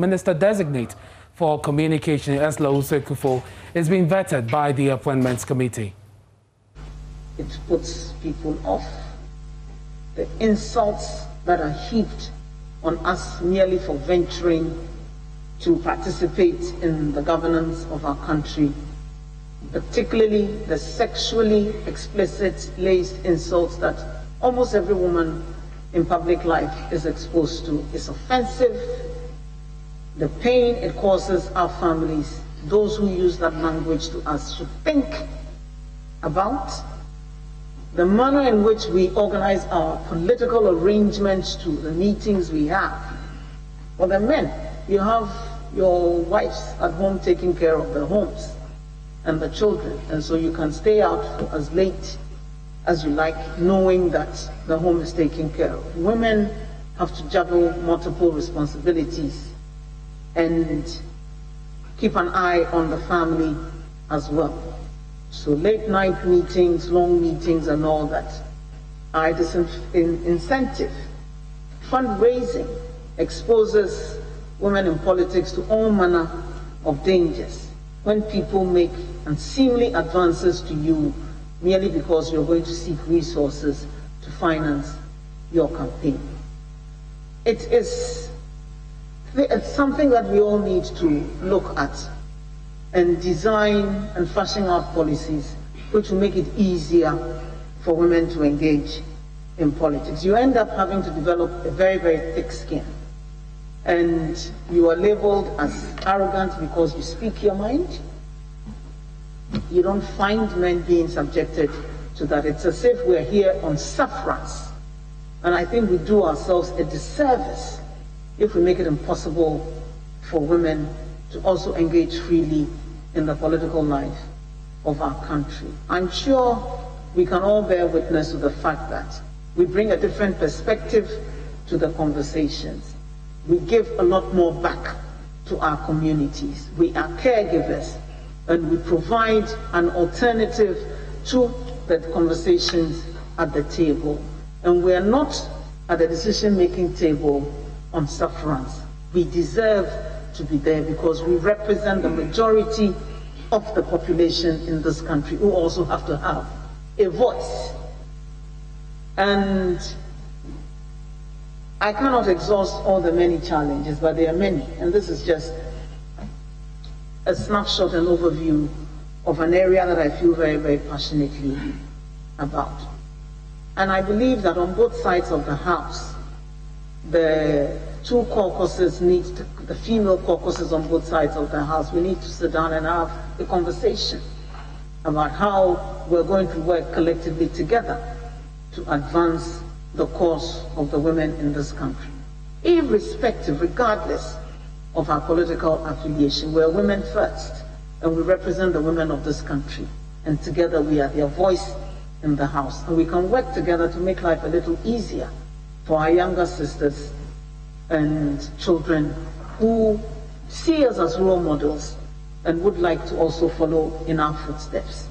Minister-Designate for Communication, Ursula Owusu-Ekuful, is being vetted by the Appointments Committee. It puts people off. The insults that are heaped on us merely for venturing to participate in the governance of our country, particularly the sexually explicit laced insults that almost every woman in public life is exposed to, is offensive. The pain it causes our families, those who use that language to us, should think about the manner in which we organize our political arrangements to the meetings we have. For the men, you have your wives at home taking care of their homes and the children, and so you can stay out for as late as you like, knowing that the home is taken care of. Women have to juggle multiple responsibilities and keep an eye on the family as well. So late night meetings, long meetings and all that are a disincentive. Fundraising exposes women in politics to all manner of dangers when people make unseemly advances to you merely because you're going to seek resources to finance your campaign. It's something that we all need to look at and design and fashion out policies which will make it easier for women to engage in politics. You end up having to develop a very, very thick skin, and you are labeled as arrogant because you speak your mind. You don't find men being subjected to that. It's as if we're here on sufferance, and I think we do ourselves a disservice if we make it impossible for women to also engage freely in the political life of our country. I'm sure we can all bear witness to the fact that we bring a different perspective to the conversations. We give a lot more back to our communities. We are caregivers, and we provide an alternative to the conversations at the table. And we are not at the decision-making table on sufferance. We deserve to be there because we represent the majority of the population in this country who also have to have a voice. And I cannot exhaust all the many challenges, but there are many, and this is just a snapshot and overview of an area that I feel very, very passionately about. And I believe that on both sides of the House, the two caucuses need to, the female caucuses on both sides of the House, we need to sit down and have a conversation about how we're going to work collectively together to advance the cause of the women in this country. Irrespective, regardless of our political affiliation, we're women first, and we represent the women of this country. And together we are their voice in the House. And we can work together to make life a little easier for our younger sisters and children who see us as role models and would like to also follow in our footsteps.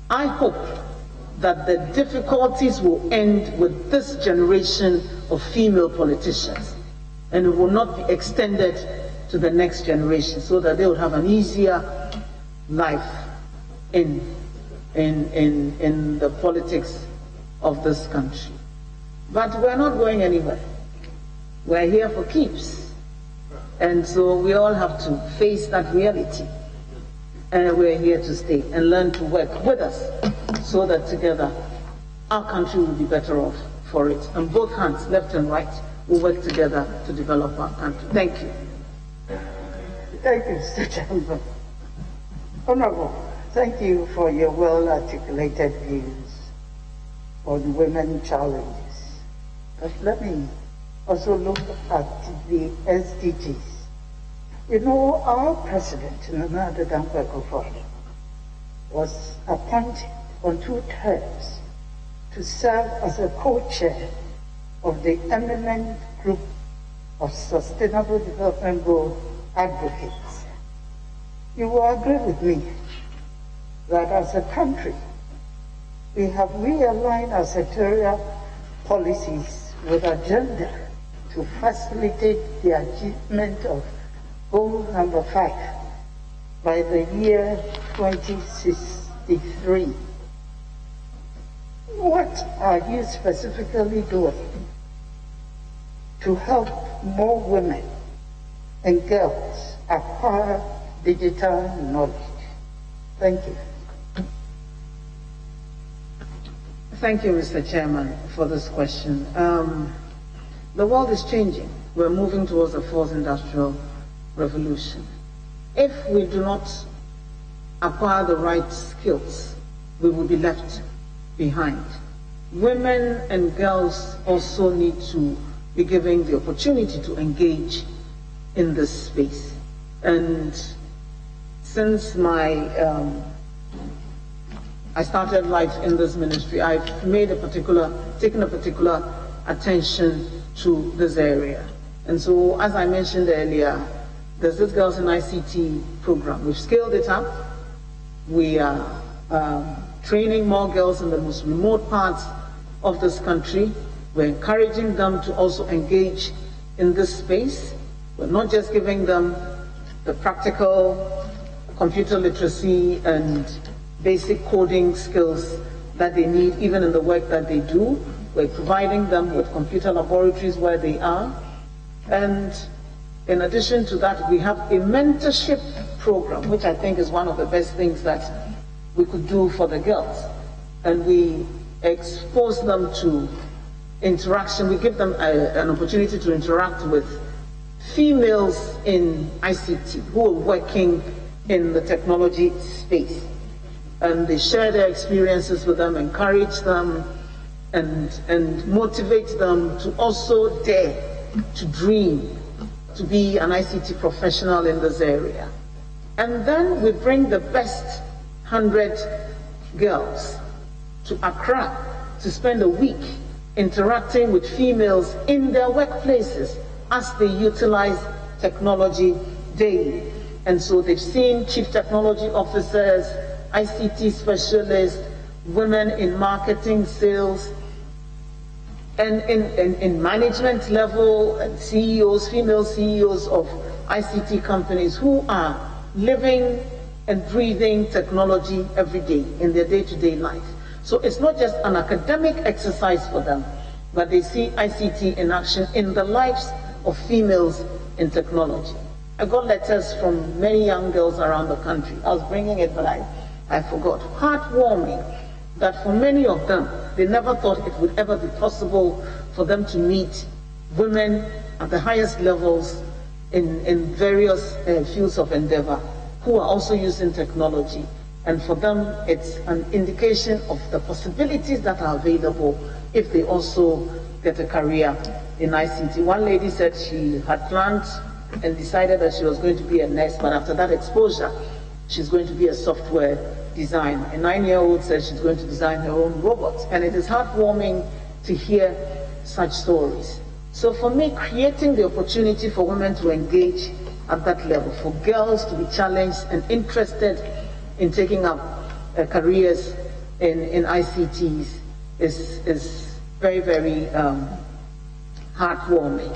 I hope that the difficulties will end with this generation of female politicians, and it will not be extended to the next generation, so that they would have an easier life in the politics of this country. But we're not going anywhere. We're here for keeps. And so we all have to face that reality. And we're here to stay and learn to work with us so that together our country will be better off for it. And both hands, left and right, will work together to develop our country. Thank you. Thank you, Mr. Chairman. Honorable, thank you for your well-articulated views on women challenges. But let me also look at the SDGs. You know, our president, Minister-Designate Ursula Owusu-Ekuful, was appointed on 2 terms to serve as a co-chair of the eminent group of Sustainable Development Goal advocates. You will agree with me that as a country, we have realigned our sectorial policies with agenda to facilitate the achievement of Goal number 5, by the year 2063. What are you specifically doing to help more women and girls acquire digital knowledge? Thank you. Thank you, Mr. Chairman, for this question. The world is changing. We're moving towards a fourth industrial revolution. If we do not acquire the right skills, we will be left behind. Women and girls also need to be given the opportunity to engage in this space. And since I started life in this ministry, I've taken a particular attention to this area. And so, as I mentioned earlier, there's this Girls in ICT program. We've scaled it up. We are training more girls in the most remote parts of this country. We're encouraging them to also engage in this space. We're not just giving them the practical computer literacy and basic coding skills that they need even in the work that they do. We're providing them with computer laboratories where they are. And in addition to that, we have a mentorship program, which I think is one of the best things that we could do for the girls. And we expose them to interaction. We give them an opportunity to interact with females in ICT who are working in the technology space. And they share their experiences with them, encourage them, and motivate them to also dare to dream to be an ICT professional in this area. And then we bring the best 100 girls to Accra to spend a week interacting with females in their workplaces as they utilize technology daily. And so they've seen chief technology officers, ICT specialists, women in marketing, sales, and in management level, and CEOs, female CEOs of ICT companies who are living and breathing technology every day in their day-to-day life. So it's not just an academic exercise for them, but they see ICT in action in the lives of females in technology. I got letters from many young girls around the country. I was bringing it, but I forgot. Heartwarming that for many of them, they never thought it would ever be possible for them to meet women at the highest levels in various fields of endeavor who are also using technology. And for them, it's an indication of the possibilities that are available if they also get a career in ICT. One lady said she had planned and decided that she was going to be a nurse, but after that exposure, she's going to be a software designer. A 9-year-old says she's going to design her own robots. And it is heartwarming to hear such stories. So for me, creating the opportunity for women to engage at that level, for girls to be challenged and interested in taking up careers in ICTs is very, very heartwarming.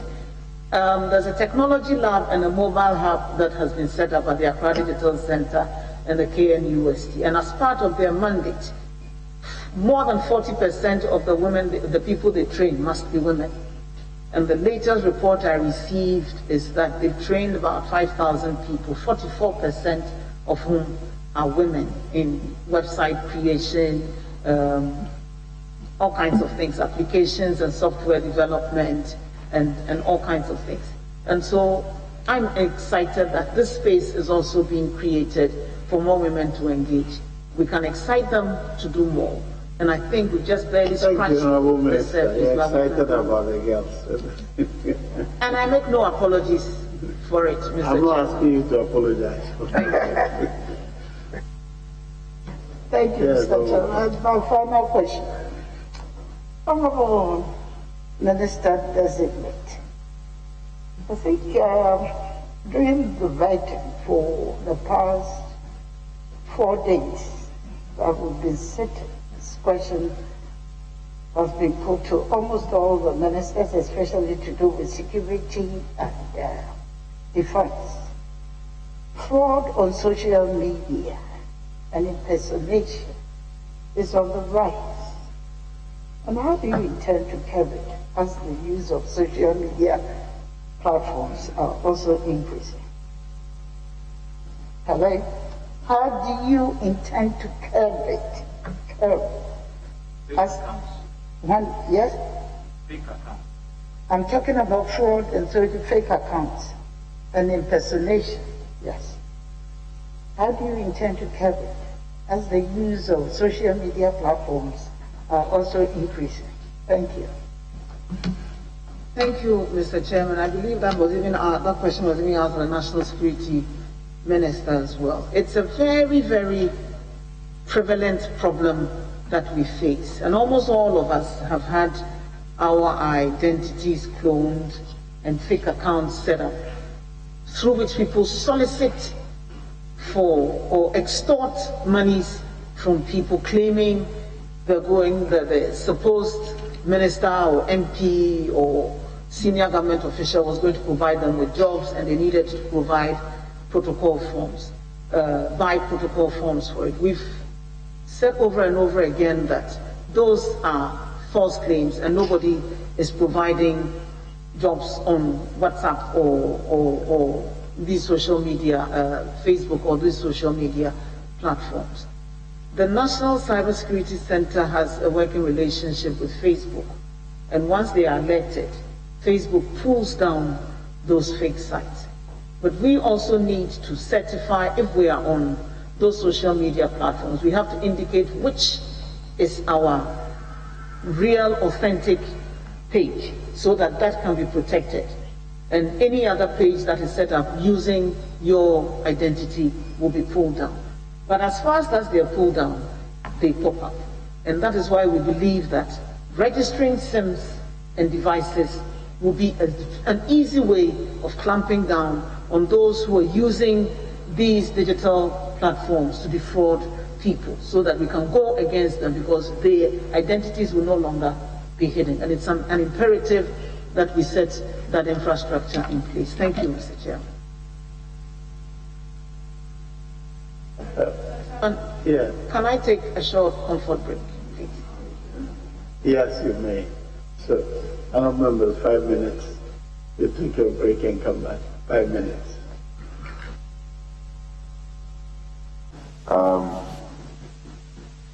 There's a technology lab and a mobile hub that has been set up at the Accra Digital Center and the KNUST. And as part of their mandate, more than 40% of the women, the people they train, must be women. And the latest report I received is that they've trained about 5,000 people, 44% of whom are women in website creation, all kinds of things, applications and software development, and all kinds of things. And so I'm excited that this space is also being created for more women to engage. We can excite them to do more. And I think we just barely scratched the surface. You're excited about the girls. And I make no apologies for it, Mr. I'm not Chairman. asking you to apologize. Thank you, Mr. Chairman. My final question. Honorable Minister-Designate, I think during the vetting for the past 4 days that we've been sitting, this question has been put to almost all the ministers, especially to do with security and defense. fraud on social media and impersonation is on the rise. And how do you intend to curb it as the use of social media platforms are also increasing? Hello? How do you intend to curb it? Yes? Fake accounts. I'm talking about fraud and fake accounts and impersonation. Yes. How do you intend to curb it as the use of social media platforms are also increasing? Thank you. Thank you, Mr. Chairman. I believe that question was even asked by the National Security Minister as well. It's a very, very prevalent problem that we face, and almost all of us have had our identities cloned and fake accounts set up through which people solicit for or extort monies from people, claiming the supposed minister or MP or senior government official was going to provide them with jobs, and they needed to provide protocol forms, buy protocol forms for it. We've said over and over again that those are false claims, and nobody is providing jobs on WhatsApp or these social media, Facebook or these social media platforms. The National Cybersecurity Center has a working relationship with Facebook, and once they are alerted, Facebook pulls down those fake sites. But we also need to certify if we are on those social media platforms. We have to indicate which is our real, authentic page, so that that can be protected. And any other page that is set up using your identity will be pulled down. But as fast as they are pulled down, they pop up. And that is why we believe that registering SIMs and devices will be an easy way of clamping down on those who are using these digital platforms to defraud people, so that we can go against them, because their identities will no longer be hidden. And it's an imperative that we set that infrastructure in place. Thank you, Mr. Chairman. Yeah. Can I take a short comfort break, please? Yes, you may. So, honourable members, 5 minutes. You take your break and come back. 5 minutes.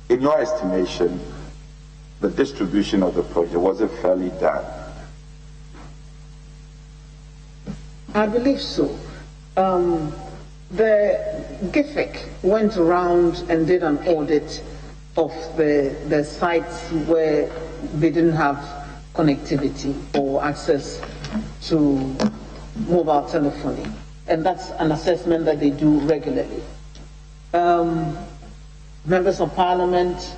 In your estimation, the distribution of the project, was it fairly done? I believe so. The GIFIC went around and did an audit of the sites where they didn't have connectivity or access to mobile telephony. And that's an assessment that they do regularly. Members of Parliament,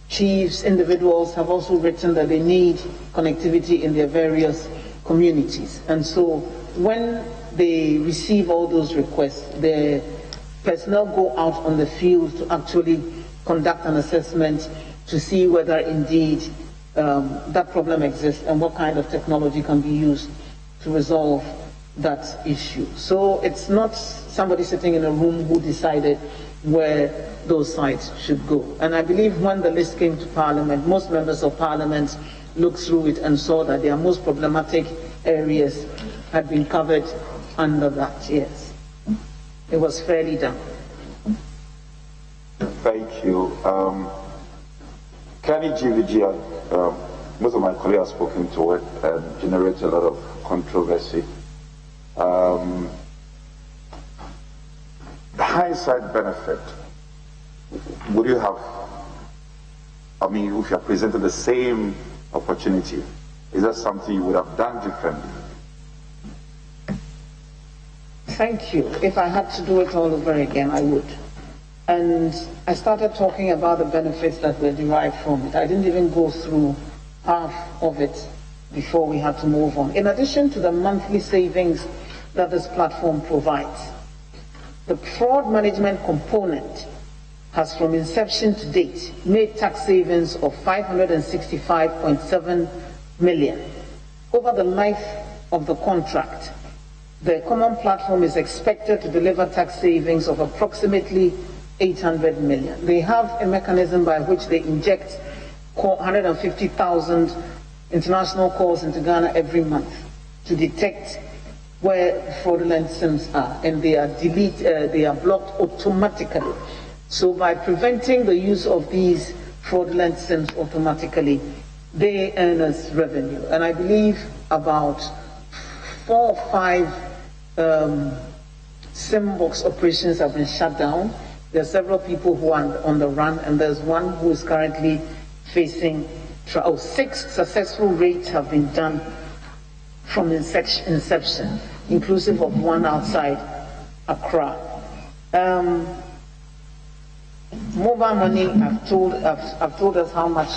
chiefs, individuals have also written that they need connectivity in their various communities. And so when they receive all those requests, the personnel go out on the field to actually conduct an assessment to see whether indeed that problem exists and what kind of technology can be used to resolve that issue. So it's not somebody sitting in a room who decided where those sites should go. And I believe when the list came to Parliament, most members of Parliament looked through it and saw that their most problematic areas had been covered under that, yes. It was fairly done. Thank you. Kenny GVG, most of my colleagues have spoken to it and generated a lot of controversy. The hindsight benefit, would you have, I mean, if you are presented the same opportunity, is that something you would have done differently? Thank you. If I had to do it all over again, I would. And I started talking about the benefits that were derived from it. I didn't even go through half of it before we had to move on. In addition to the monthly savings that this platform provides, the fraud management component has from inception to date made tax savings of 565.7 million. Over the life of the contract, the common platform is expected to deliver tax savings of approximately 800 million. They have a mechanism by which they inject 150,000 international calls into Ghana every month to detect where fraudulent SIMs are, and they are blocked automatically. So by preventing the use of these fraudulent SIMs automatically, they earn us revenue. And I believe about 4 or 5 SIM box operations have been shut down. There are several people who are on the run, and there's one who is currently facing trial. 6 successful raids have been done from inception, inclusive of one outside Accra. Mobile money, I've told us how much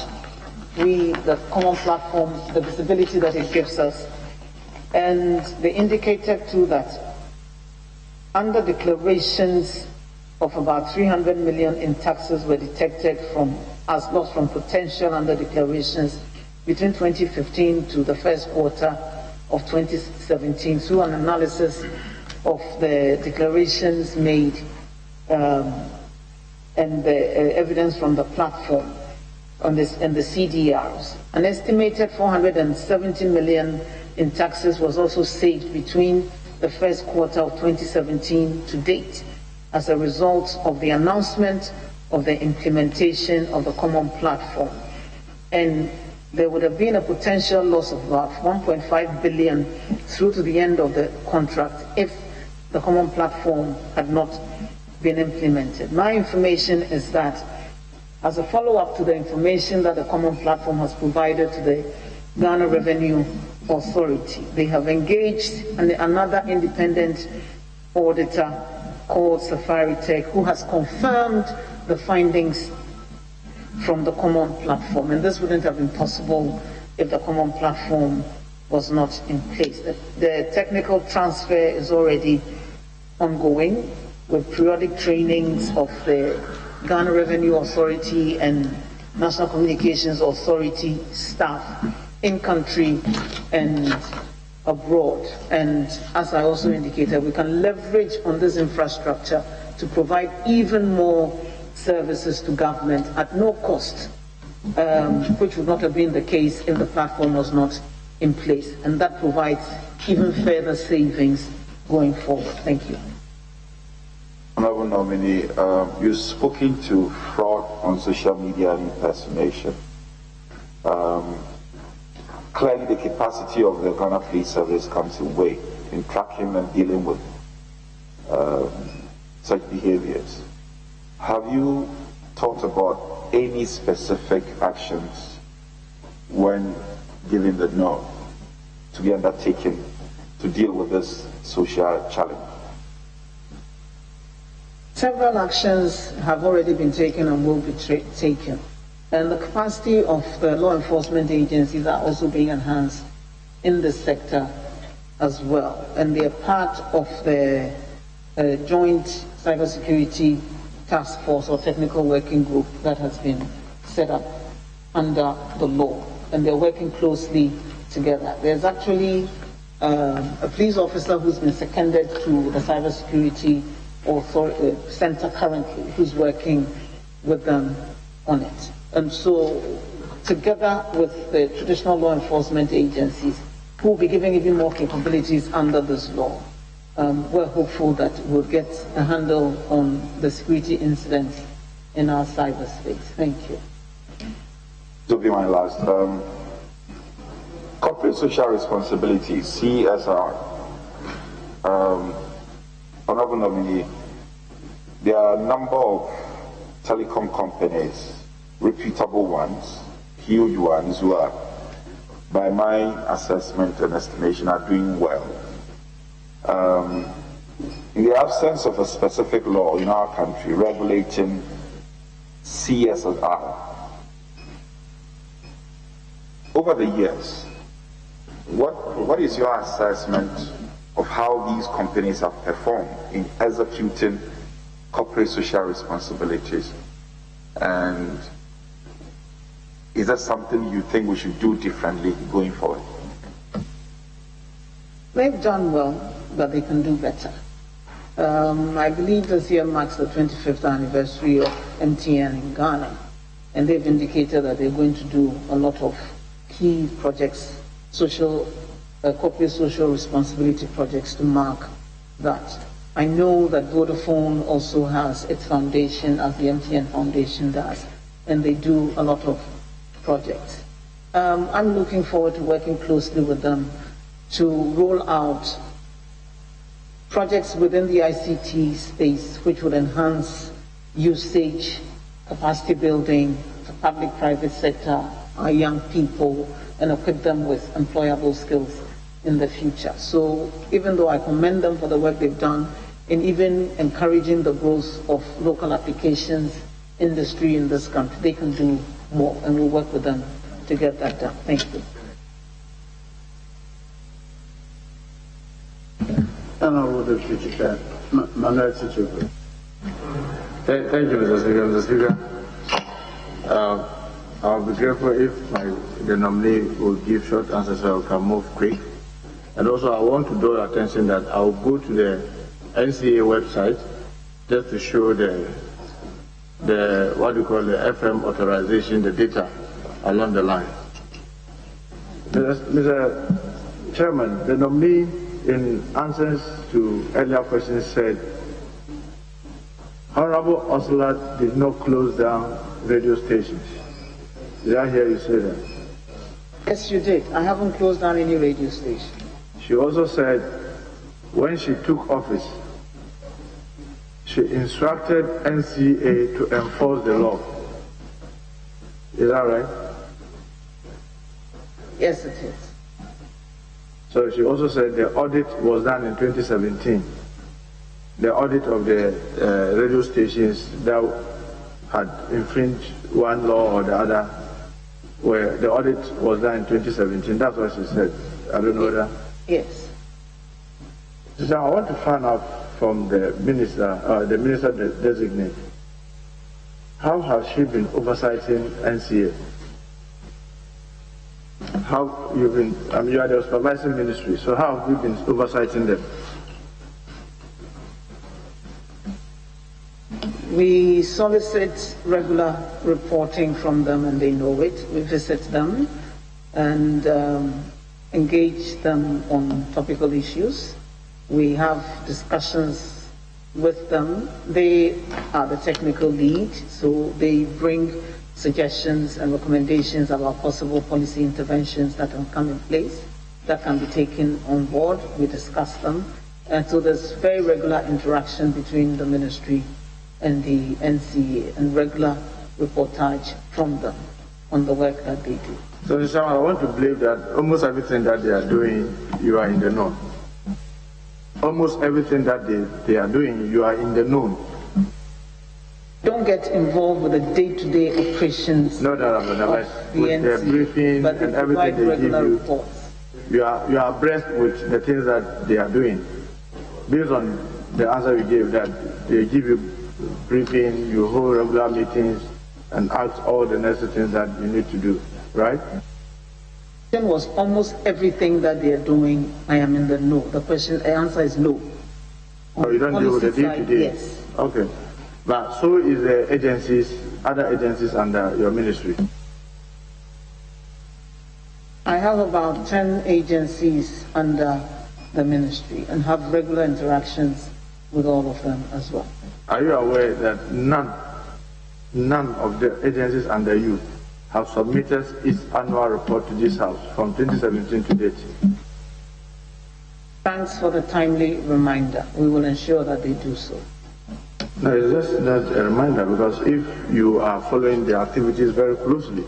the common platform, the visibility that it gives us, and they indicated too that under declarations of about 300 million in taxes were detected as loss from potential under declarations between 2015 to the first quarter of 2017 through an analysis of the declarations made and the evidence from the platform on this and the CDRs. An estimated 470 million in taxes was also saved between the first quarter of 2017 to date as a result of the announcement of the implementation of the common platform. And there would have been a potential loss of about 1.5 billion through to the end of the contract if the common platform had not been implemented. My information is that as a follow-up to the information that the common platform has provided to the Ghana Revenue Authority, they have engaged another independent auditor called Safari Tech, who has confirmed the findings from the common platform. And this wouldn't have been possible if the common platform was not in place. The technical transfer is already ongoing with periodic trainings of the Ghana Revenue Authority and National Communications Authority staff in country and abroad. And as I also indicated, we can leverage on this infrastructure to provide even more services to government at no cost, which would not have been the case if the platform was not in place. And that provides even further savings going forward. Thank you. Honorable nominee, you've spoken to fraud on social media and impersonation. Clearly, the capacity of the Ghana Police Service comes in way in tracking and dealing with such behaviors. Have you thought about any specific actions when given the no to be undertaken to deal with this social challenge? Several actions have already been taken and will be taken. And the capacity of the law enforcement agencies are also being enhanced in this sector as well. And they are part of the joint cybersecurity task force or technical working group that has been set up under the law. And they're working closely together. There's actually a police officer who's been seconded to the cybersecurity center currently, who's working with them on it. And so, together with the traditional law enforcement agencies, who will be giving even more capabilities under this law, we're hopeful that we'll get a handle on the security incidents in our cyberspace. Thank you. This will be my last. Corporate social responsibility, CSR. Honorable nominee, there are a number of telecom companies, reputable ones, huge ones, who are, by my assessment and estimation, are doing well. In the absence of a specific law in our country regulating CSR, over the years, what is your assessment of how these companies have performed in executing corporate social responsibilities? And is that something you think we should do differently going forward? They've done well. but they can do better. I believe this year marks the 25th anniversary of MTN in Ghana, and they've indicated that they're going to do a lot of key projects, corporate social responsibility projects to mark that. I know that Vodafone also has its foundation, as the MTN Foundation does, and they do a lot of projects. I'm looking forward to working closely with them to roll out projects within the ICT space which would enhance usage, capacity building for public-private sector, our young people, and equip them with employable skills in the future. So even though I commend them for the work they've done in even encouraging the growth of local applications industry in this country, they can do more, and we'll work with them to get that done. Thank you. And I would appreciate that. Thank you, Mr. Speaker. Mr. Speaker, I'll be grateful if the nominee will give short answers so I can move quick. And also, I want to draw attention that I'll go to the NCA website just to show the what you call the FM authorization, the data along the line. Mr. Chairman, the nominee in answers to earlier questions said, Honorable Ursula did not close down radio stations. Did I hear you say that? Yes, you did. I haven't closed down any radio station. She also said when she took office, she instructed NCA to enforce the law. Is that right? Yes, it is. So she also said the audit was done in 2017. The audit of the radio stations that had infringed one law or the other, where the audit was done in 2017. That's what she said. I don't know that. Yes. So I want to find out from the Minister-Designate, how has she been oversighting NCA? How you've been, you are the supervising ministry, so how have you been oversighting them? We solicit regular reporting from them and they know it. We visit them and engage them on topical issues. We have discussions with them. They are the technical lead, so they bring suggestions and recommendations about possible policy interventions that can come in place, that can be taken on board. We discuss them. And so there's very regular interaction between the ministry and the NCA and regular reportage from them on the work that they do. So, Mr. Chairman, I want to believe that almost everything that they are doing, you are in the know. Almost everything that they are doing, you are in the know. Don't get involved with the day-to-day operations no, of the with NCA, the briefing but and everything they give you. Reports. You are abreast with the things that they are doing. Based on the answer you gave, that they give you briefing, you hold regular meetings, and ask all the necessary things that you need to do, right? The question was almost everything that they are doing, I am in the know. The answer is no. So you don't deal with the day-to-day? Yes. Okay. But so is the other agencies under your ministry? I have about 10 agencies under the ministry and have regular interactions with all of them as well. Are you aware that none of the agencies under you have submitted its annual report to this House from 2017 to date? Thanks for the timely reminder. We will ensure that they do so. No, it's just not a reminder, because if you are following the activities very closely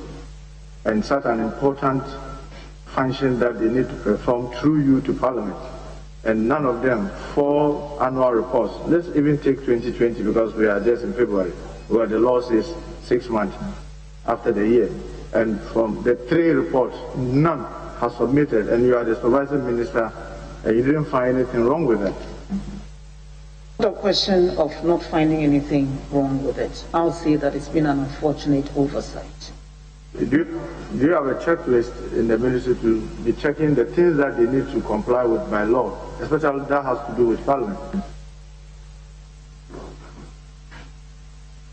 and such an important function that they need to perform through you to Parliament, and none of them 4 annual reports. Let's even take 2020, because we are just in February, where the law says 6 months after the year. And from the 3 reports, none has submitted, and you are the supervising minister, and you didn't find anything wrong with it. The question of not finding anything wrong with it, I'll say that it's been an unfortunate oversight. Do you have a checklist in the ministry to be checking the things that they need to comply with by law, especially that has to do with Parliament?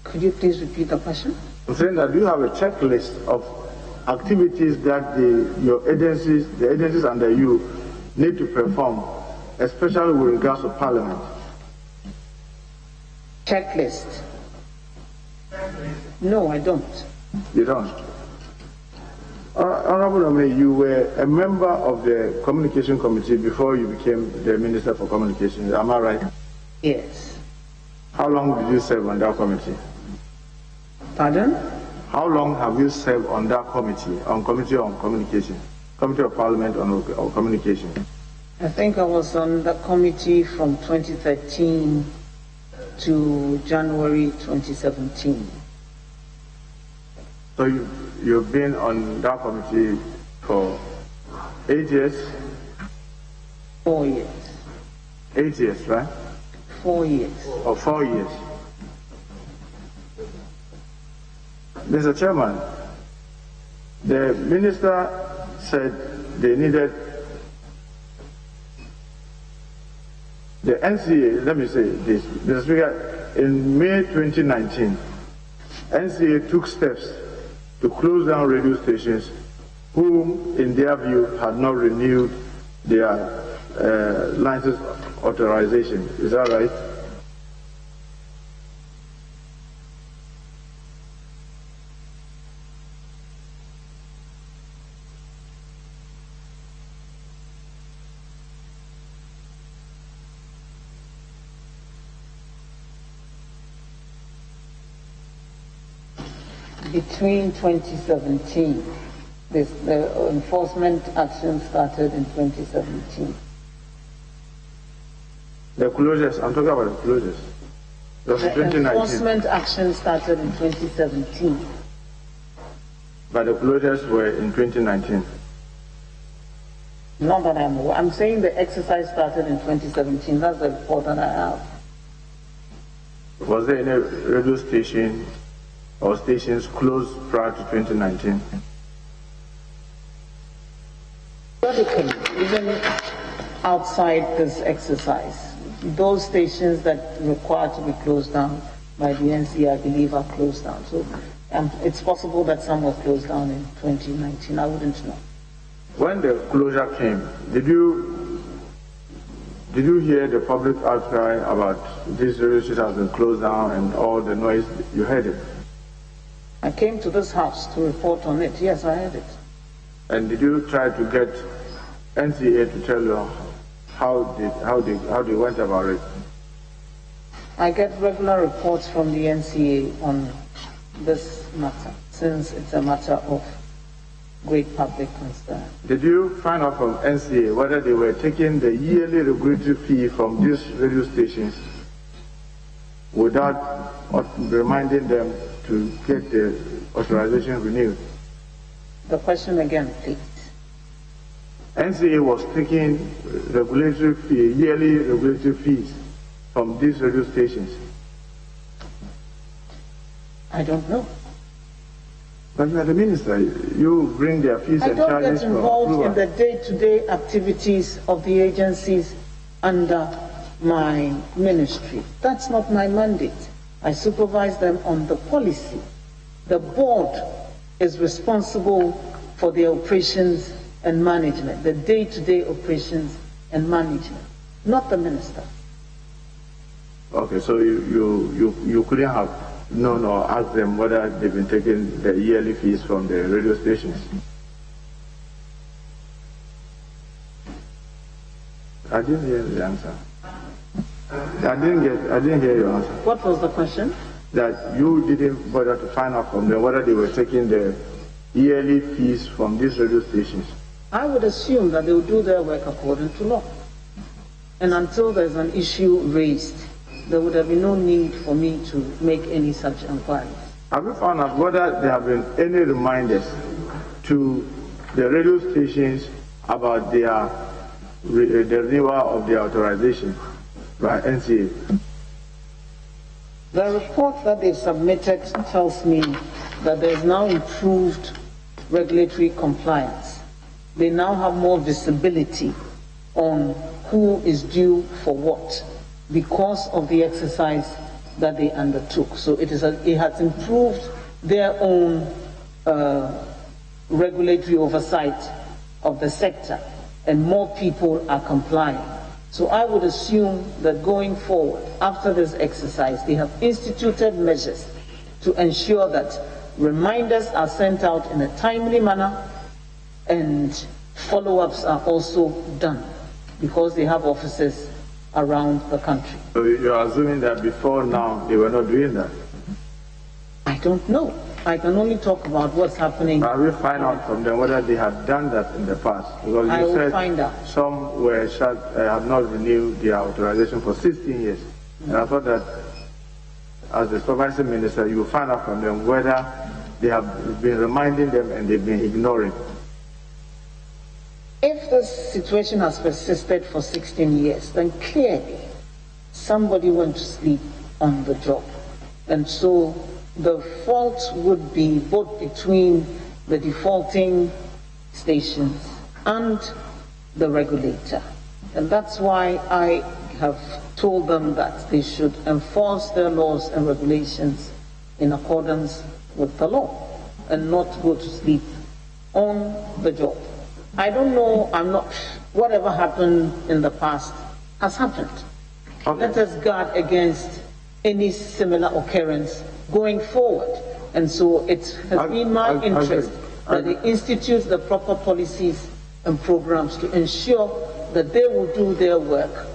Could you please repeat the question? I'm saying that do you have a checklist of activities that the agencies under you need to perform, especially with regards to Parliament? Checklist? No, I don't. You don't? Honorable Nominee, you were a member of the Communication Committee before you became the Minister for Communications, am I right? Yes. How long did you serve on that committee? Pardon? How long have you served on that committee, on Communication, Committee of Parliament on Communication? I think I was on the committee from 2013 to January 2017. So you've been on that committee for 8 years? 4 years. 8 years, right? 4 years. Or 4 years. Mr. Chairman, the minister said they needed the NCA, let me say this, Mr. Speaker, in May 2019, NCA took steps to close down radio stations whom, in their view, had not renewed their license authorization. Is that right? Between 2017, the enforcement action started in 2017. The closures, I'm talking about the closures. The 2019. enforcement action started in 2017. But the closures were in 2019. Not that I'm aware. I'm saying the exercise started in 2017. That's the report that I have. Was there any radio station or stations closed prior to 2019? Periodically, even outside this exercise, those stations that require to be closed down by the NCA, I believe, are closed down. So it's possible that some were closed down in 2019. I wouldn't know. When the closure came, did you hear the public outcry about this radio station has been closed down and all the noise? You heard it? I came to this house to report on it. Yes, I heard it. And did you try to get NCA to tell you how they went about it? I get regular reports from the NCA on this matter, since it's a matter of great public concern. Did you find out from NCA whether they were taking the yearly regulatory fee from these radio stations without reminding them to get the authorization renewed? The question again, please. NCA was taking regulatory fee, yearly regulatory fees from these radio stations. I don't know. But you are the minister. You bring their fees and charges. I don't get involved in the day-to-day activities of the agencies under my ministry. That's not my mandate. I supervise them on the policy. The board is responsible for their operations and management, the day-to-day operations and management, not the minister. Okay, so you couldn't have known or asked them whether they've been taking the yearly fees from the radio stations? I didn't hear the answer. I didn't hear your answer. What was the question? That you didn't bother to find out from them whether they were taking the yearly fees from these radio stations. I would assume that they will do their work according to law. And until there's an issue raised, there would have been no need for me to make any such inquiries. Have you found out whether there have been any reminders to the radio stations about the renewal of their authorization by NCA? The report that they've submitted tells me that there is now improved regulatory compliance. They now have more visibility on who is due for what because of the exercise that they undertook. So it has improved their own regulatory oversight of the sector, and more people are complying. So I would assume that going forward, after this exercise, they have instituted measures to ensure that reminders are sent out in a timely manner and follow-ups are also done because they have offices around the country. So you're assuming that before now they were not doing that? I don't know. I can only talk about what's happening. I will find out from them whether they had done that in the past. Because I you will said find out. Some were have not renewed their authorization for 16 years. And I thought that as the supervising minister, you will find out from them whether they have been reminding them and they've been ignoring. If this situation has persisted for 16 years, then clearly somebody went to sleep on the job. And so the fault would be both between the defaulting stations and the regulator. And that's why I have told them that they should enforce their laws and regulations in accordance with the law and not go to sleep on the job. I don't know, whatever happened in the past has happened. Okay. Let us guard against any similar occurrence going forward. And so it has been my interest that they institute the proper policies and programs to ensure that they will do their work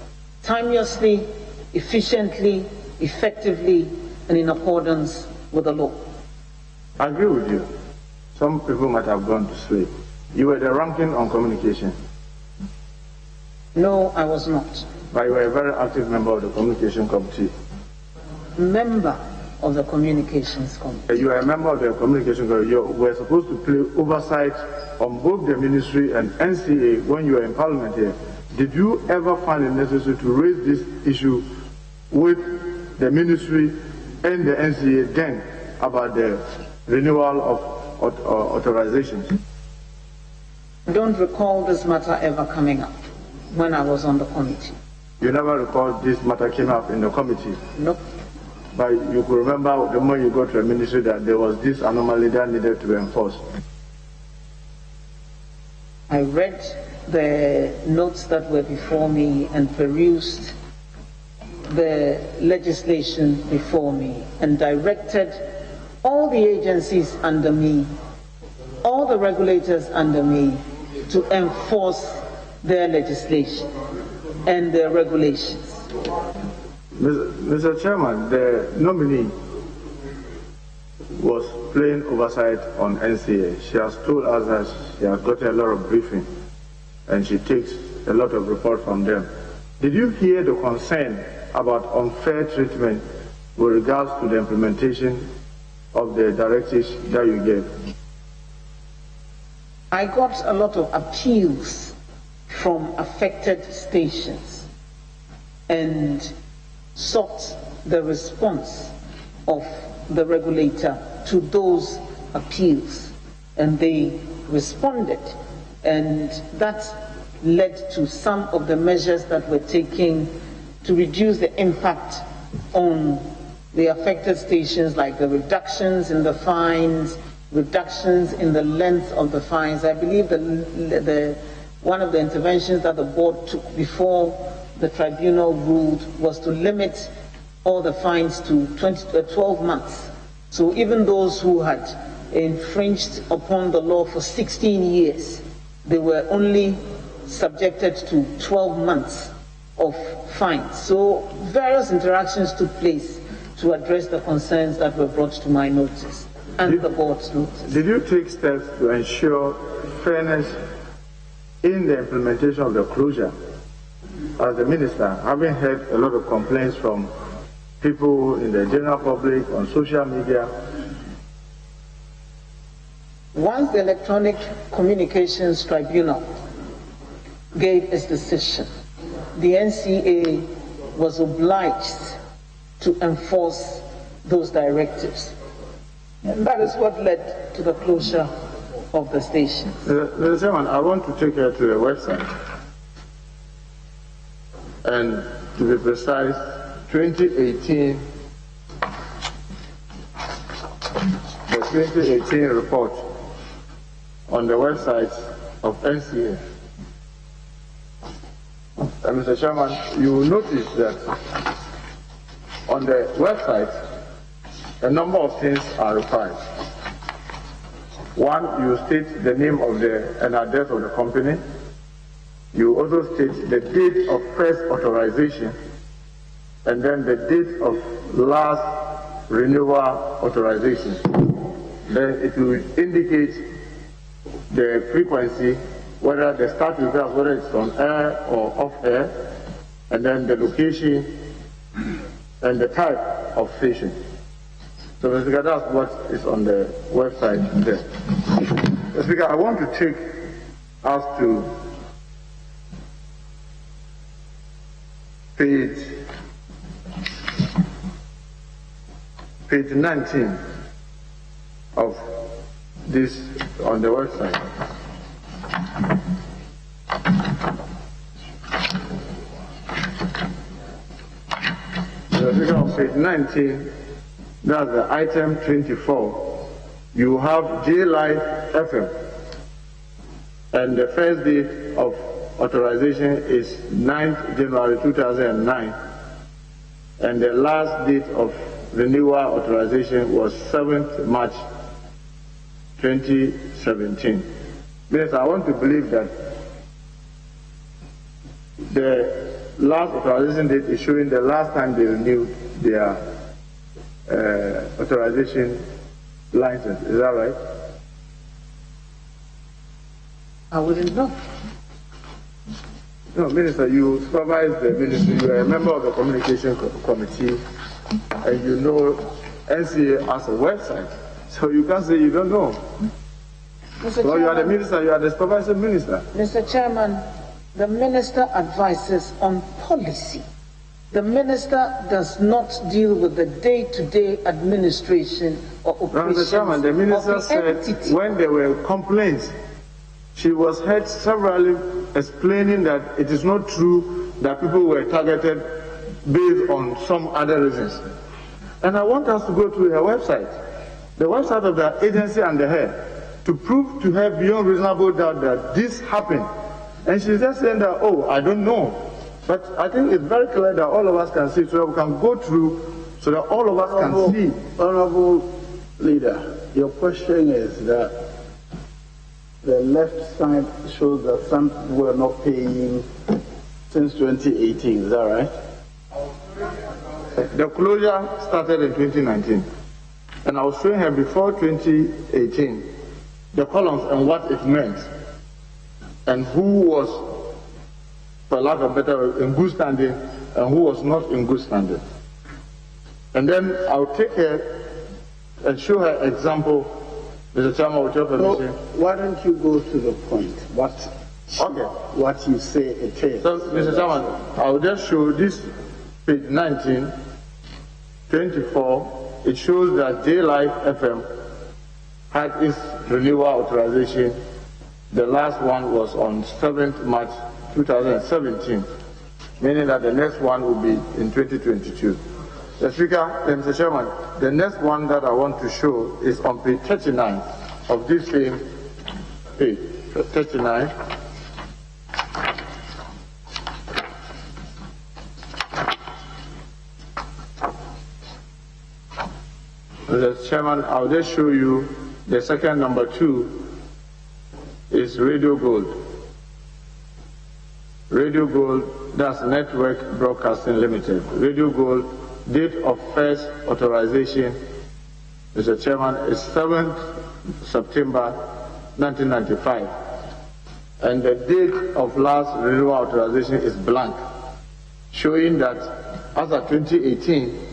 timeously, efficiently, effectively, and in accordance with the law. I agree with you. Some people might have gone to sleep. You were the ranking on communication. No, I was not. But you were a very active member of the communication committee. Member of the communications committee. You are a member of the communication committee. You were supposed to play oversight on both the ministry and NCA when you were in parliament here. Did you ever find it necessary to raise this issue with the ministry and the NCA then about the renewal of authorizations? I don't recall this matter ever coming up when I was on the committee. You never recall this matter came up in the committee? Nope. But you could remember the moment you got to the ministry that there was this anomaly that needed to be enforced. I read the notes that were before me and perused the legislation before me and directed all the agencies under me, all the regulators under me, to enforce their legislation and their regulations. Mr. Chairman, the nominee was playing oversight on NCA. She has told us that she has got a lot of briefing and she takes a lot of report from them. Did you hear the concern about unfair treatment with regards to the implementation of the directives that you gave? I got a lot of appeals from affected stations and sought the response of the regulator to those appeals, and they responded, and that led to some of the measures that were taken to reduce the impact on the affected stations, like the reductions in the fines, reductions in the length of the fines. I believe one of the interventions that the board took before the tribunal ruled was to limit all the fines to 12 months. So even those who had infringed upon the law for 16 years, they were only subjected to 12 months of fines. So various interactions took place to address the concerns that were brought to my notice and the board's notice. Did you take steps to ensure fairness in the implementation of the closure? As the minister, having heard a lot of complaints from people in the general public on social media. Once the Electronic Communications Tribunal gave its decision, the NCA was obliged to enforce those directives. And that is what led to the closure of the stations. Mr. Chairman, I want to take her to the website. And to be precise, 2018, the 2018 report on the website of NCA. And Mr. Chairman, you will notice that on the website, a number of things are required. One, you state the name of and address of the company. You also state the date of first authorization and then the date of last renewal authorization. Then it will indicate the frequency, whether the start is whether it's on air or off air, and then the location and the type of station. So, Mr. Speaker, that's what is on the website there. Mr. Speaker, I want to take us to page 19 of this on the website. On page 19, that's the item 24. You have J-Live FM, and the first date of authorization is 9th January 2009, and the last date of renewal authorization was 7th March 2017. Minister, I want to believe that the last authorization date is showing the last time they renewed their authorization license. Is that right? I wouldn't know. No, Minister, you supervise the ministry. You are a member of the communication committee, and you know NCA as a website. So you can't say you don't know. Well, you are the minister, you are the supervising minister. Mr. Chairman, the minister advises on policy. The minister does not deal with the day-to-day administration or operations Mr. Chairman, the minister of the said entity. when there were complaints, she was heard severally explaining that it is not true that people were targeted based on some other reasons. And I want us to go to her website, the website of the agency and the head, to prove to her beyond reasonable doubt that this happened. And she's just saying that, oh, I don't know. But I think it's very clear that all of us can see, so that we can go through, so that all of us can see. Honorable Leader, your question is that the left side shows that some people were not paying since 2018, is that right? The closure started in 2019. And I was showing her before 2018, the columns and what it meant, and who was, for lack of better word, in good standing and who was not in good standing. And then I'll take her and show her example, Mr. Chairman, with your permission. No, why don't you go to the point? What you say it is. So, Mr. Chairman, I'll just show this page 19, 24. It shows that J-Live FM had its renewal authorization. The last one was on 7th March 2017, meaning that the next one will be in 2022. The Speaker, Mr. Chairman, the next one that I want to show is on page 39 of this same page, 39. Mr. Chairman, I'll just show you the second number 2 is Radio Gold. Radio Gold, that's Network Broadcasting Limited. Radio Gold, date of first authorization, Mr. Chairman, is 7th September 1995. And the date of last renewal authorization is blank, showing that as of 2018,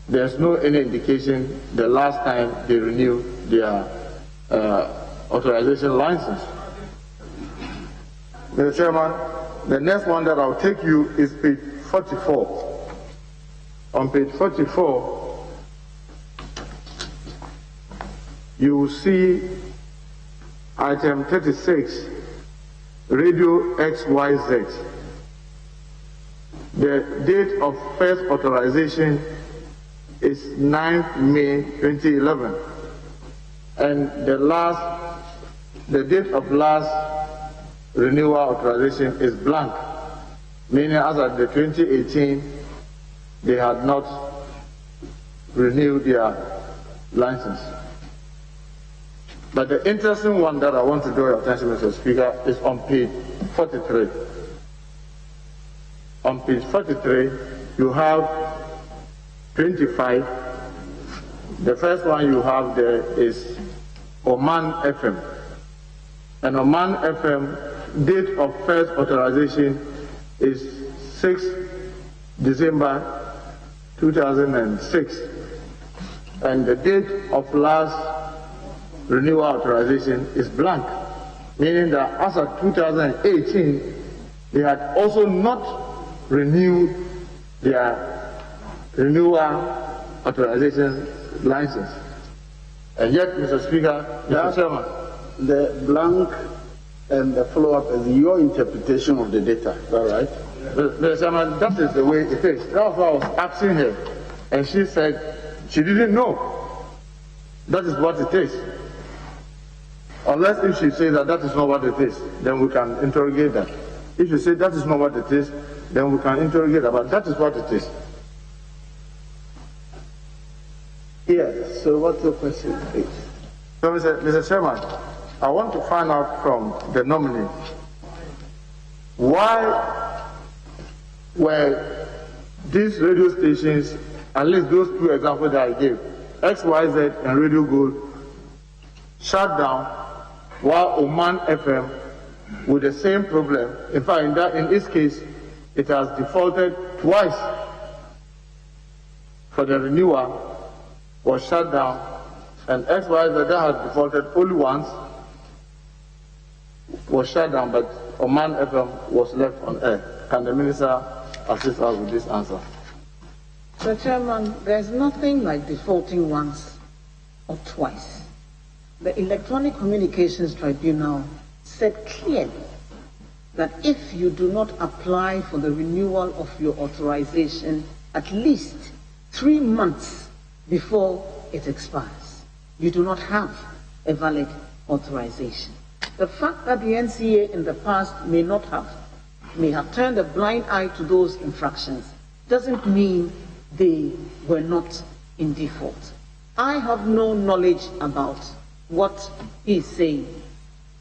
there's no any indication the last time they renewed their authorization license. Mr. Chairman, the next one that I'll take you is page 44. On page 44, you will see Item 36, Radio XYZ. The date of first authorization is 9th May 2011, and the date of last renewal authorization is blank, meaning as at the 2018 they had not renewed their license. But the interesting one that I want to draw your attention, Mr. Speaker, is on page 43. On page 43, you have 25. The first one you have there is Oman FM. And Oman FM, date of first authorization is 6th December 2006. And the date of last renewal authorization is blank, meaning that as of 2018, they had also not renewed their renewal authorization license. And yet, Mr. Speaker, Mr. Chairman, the blank and the follow-up is your interpretation of the data, is that right? Mr. Chairman, that is the way it is. That's why I was asking her, and she said she didn't know. That is what it is. Unless if she says that that is not what it is, then we can interrogate that. If she says that is not what it is, then we can interrogate about that is what it is. Yes, so what's your question, please? So, Mr. Chairman, I want to find out from the nominee, why were these radio stations, at least those two examples that I gave, XYZ and Radio Gold, shut down, while Oman FM with the same problem. In fact, in this case, it has defaulted twice for the renewal, was shut down, and XYZ that has defaulted only once, was shut down, but Oman FM was left on air. Can the Minister assist us with this answer? Mr. Chairman, there's nothing like defaulting once or twice. The Electronic Communications Tribunal said clearly that if you do not apply for the renewal of your authorization at least 3 months before it expires, you do not have a valid authorization. The fact that the NCA in the past may have turned a blind eye to those infractions doesn't mean they were not in default. I have no knowledge about what he's saying,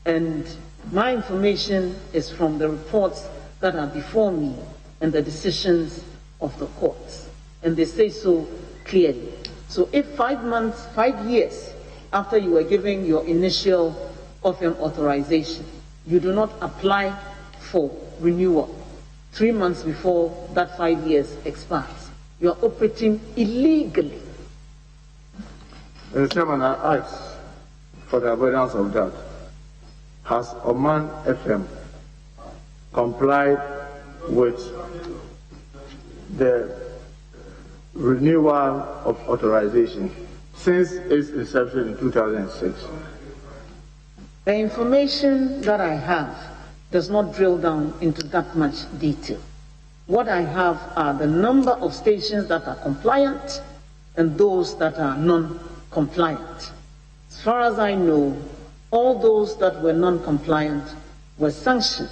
and my information is from the reports that are before me and the decisions of the courts, and they say so clearly. So if 5 years after you were given your initial FM authorization, you do not apply for renewal 3 months before that 5 years expires, you are operating illegally. Mr. Chairman, I ask, for the avoidance of doubt, has Oman FM complied with the renewal of authorization since its inception in 2006? The information that I have does not drill down into that much detail. What I have are the number of stations that are compliant and those that are non-compliant. As far as I know, all those that were non-compliant were sanctioned.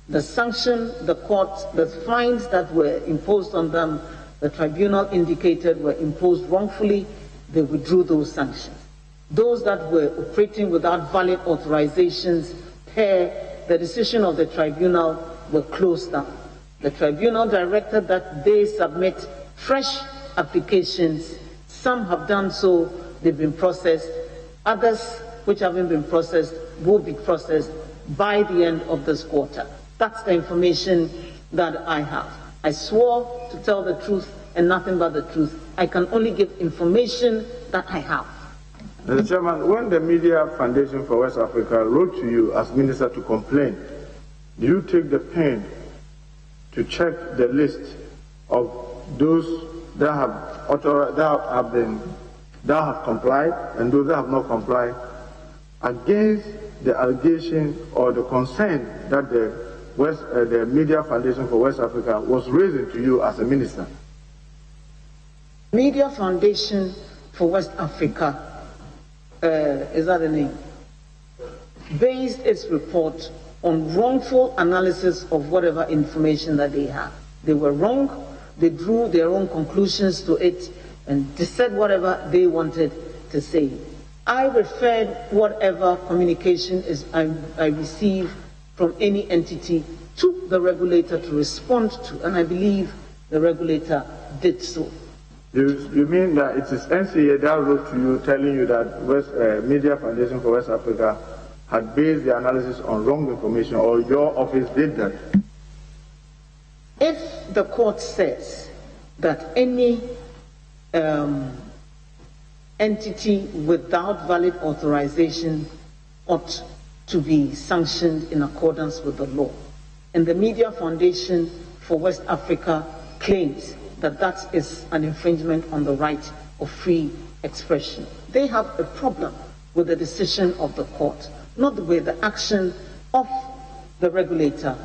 The sanction, the court, the fines that were imposed on them, the tribunal indicated were imposed wrongfully, they withdrew those sanctions. Those that were operating without valid authorizations per the decision of the tribunal were closed down. The tribunal directed that they submit fresh applications. Some have done so, they've been processed. Others which haven't been processed will be processed by the end of this quarter. That's the information that I have. I swore to tell the truth and nothing but the truth. I can only give information that I have. Mr. Chairman, when the Media Foundation for West Africa wrote to you as Minister to complain, do you take the pain to check the list of those that have complied and those that have not complied against the allegation or the concern that the Media Foundation for West Africa was raising to you as a minister? Media Foundation for West Africa, is that the name? Based its report on wrongful analysis of whatever information that they have. They were wrong, they drew their own conclusions to it, and they said whatever they wanted to say. I referred whatever communication I receive from any entity to the regulator to respond to, and I believe the regulator did so. You mean that it is NCA that wrote to you telling you that Media Foundation for West Africa had based the analysis on wrong information, or your office did that? If the court says that any entity without valid authorization ought to be sanctioned in accordance with the law, and the Media Foundation for West Africa claims that that is an infringement on the right of free expression, they have a problem with the decision of the court, not with the action of the regulator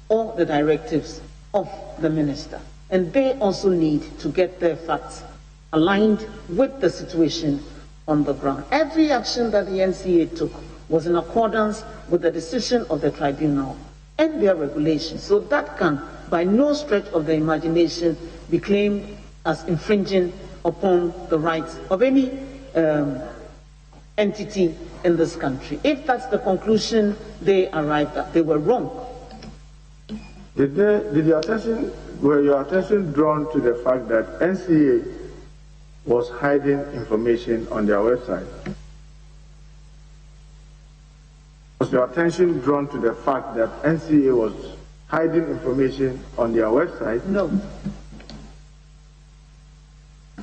or the directives of the minister. And they also need to get their facts aligned with the situation on the ground. Every action that the NCA took was in accordance with the decision of the tribunal and their regulations. So that can, by no stretch of the imagination, be claimed as infringing upon the rights of any entity in this country. If that's the conclusion they arrived at, they were wrong. Were your attention drawn to the fact that NCA was hiding information on their website? Was your attention drawn to the fact that NCA was hiding information on their website? No.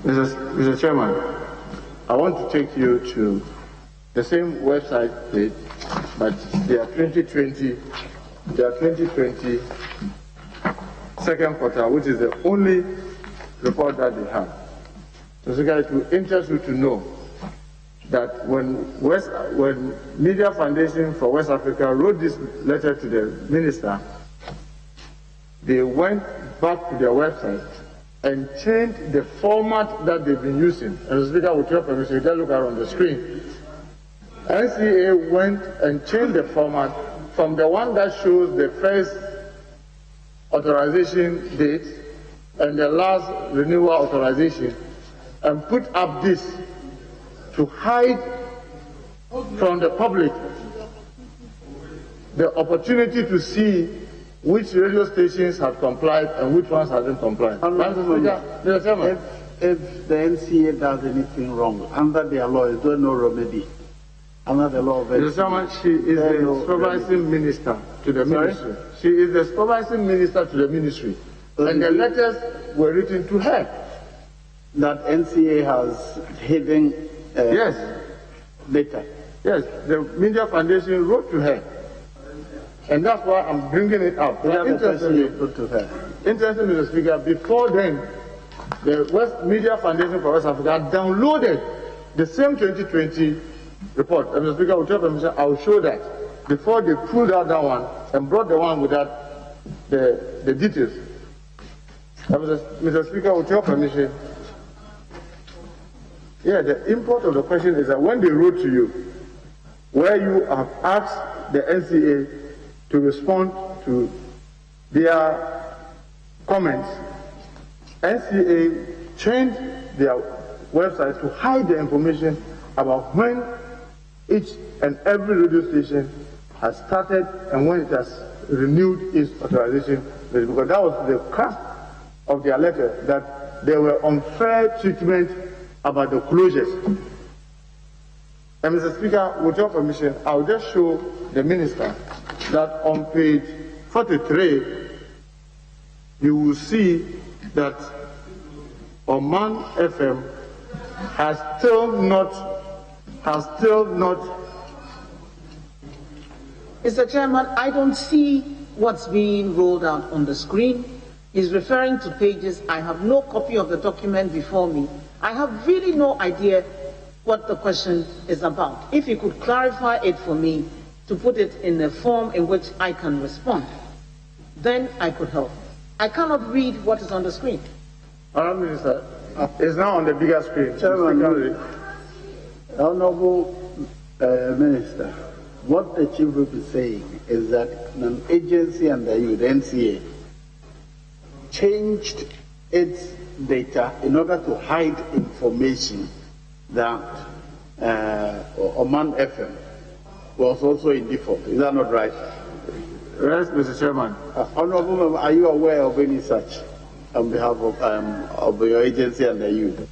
Mr. Chairman, I want to take you to the same website page, but their 2020 second quarter, which is the only report that they have. So it will interest you to know that when Media Foundation for West Africa wrote this letter to the minister, they went back to their website and changed the format that they've been using. And the speaker, with your permission, you can look out on the screen. NCA went and changed the format from the one that shows the first authorization date and the last renewal authorization, and put up this to hide from the public the opportunity to see which radio stations have complied and which ones haven't complied. If the NCA does anything wrong, under their law, is there no remedy? Under the law of NCA, she is the supervising minister to the ministry. She is the supervising minister to the ministry. And the letters were written to her. That NCA has hidden yes. data. Yes, the Media Foundation wrote to her. And that's why I'm bringing it up. Interestingly, Mr. Speaker, before then, the Media Foundation for West Africa downloaded the same 2020 report. And Mr. Speaker, with your permission, I will show that. Before they pulled out that one and brought the one without the details. Mr. Speaker, with your permission, the import of the question is that when they wrote to you, where you have asked the NCA to respond to their comments, NCA changed their website to hide the information about when each and every radio station has started and when it has renewed its authorization, because that was the crux of their letter, that there were unfair treatment about the closures. And Mr. Speaker, with your permission, I'll just show the minister that on page 43, you will see that Oman FM has still not. Mr. Chairman, I don't see what's being rolled out on the screen. He's referring to pages. I have no copy of the document before me. I have really no idea what the question is about. If you could clarify it for me, to put it in a form in which I can respond, then I could help. I cannot read what is on the screen. Honourable Minister, it's now on the bigger screen. Chairman, Honourable Minister, what the Chief will be saying is that an agency under you, the NCA, changed its data in order to hide information that Oman FM was also in default. Is that not right? Yes, Mr. Chairman. Honourable Member, are you aware of any such on behalf of your agency under you?